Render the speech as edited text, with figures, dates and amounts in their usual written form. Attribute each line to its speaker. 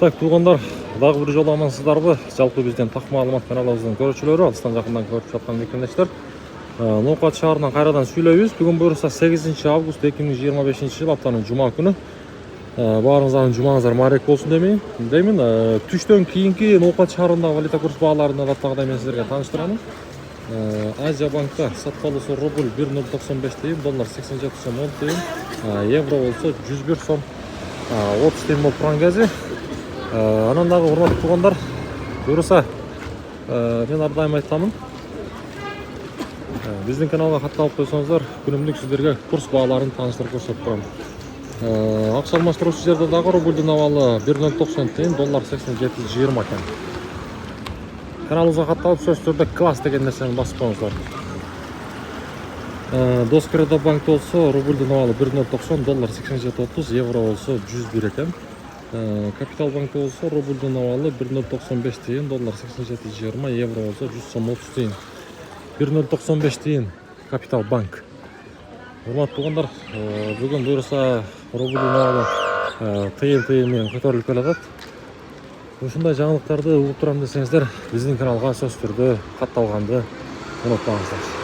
Speaker 1: Так, туғандар, дағы бір жол амансыздарбы? Жалпы бізден тақ маалымат каналыбыздын көрүүчүлөрү, алыстан жакындан көрүп жаткан мекендештер. Ноокат шаарынан кайрадан сүйлөйбүз. Бүгүн буюрса 8 август 2025 жыл аптанын жума күнү. Баарыңыздардын жумаңыздар маарек болсун деймин. Түштөн кийинки Ноокат шаарындагы валюта курс бааларын даттагыдай мен сиздерге тааныштырам. Азия банкта сатпалысы рубль 1.095 тыйын, доллар 87 сом 10 тыйын, евро болсо 101 сом 30 тыйын болуп турган кези. Анан дагы урматтуу туугандар, буюрса мен ар дайым айтамын. Биздин каналга катталып койсоңуздар, күнүмдүк сиздерге курс бааларын тааныштырып көрсөтүп турам. Акча алмаштыруучу жерде дагы рубльдүн абалы 1.90 тыйын, доллар 87.20 экен. Каналыбызга катталып сөзсүз түрдө класс деген нерсени басып коюңуздар. Доскредо банк болсо рубльдүн абалы 1.90, доллар 87.30, евро болсо 101 экен. Капитал банк болсо рубльдүн абалы 1.95 тыйын, доллар 87.20, евро болсо 100 сом 30 тыйын. 1.95 тыйын Капитал банк. Урматтуу туугандар, бүгүн буюрса рубльдүн абалы тыйын менен көтөрүлүп келатат. Ушундай жаңылыктарды угуп турам десеңиздер, биздин каналга сөзсүз түрдө катталганды унутпаңыздар.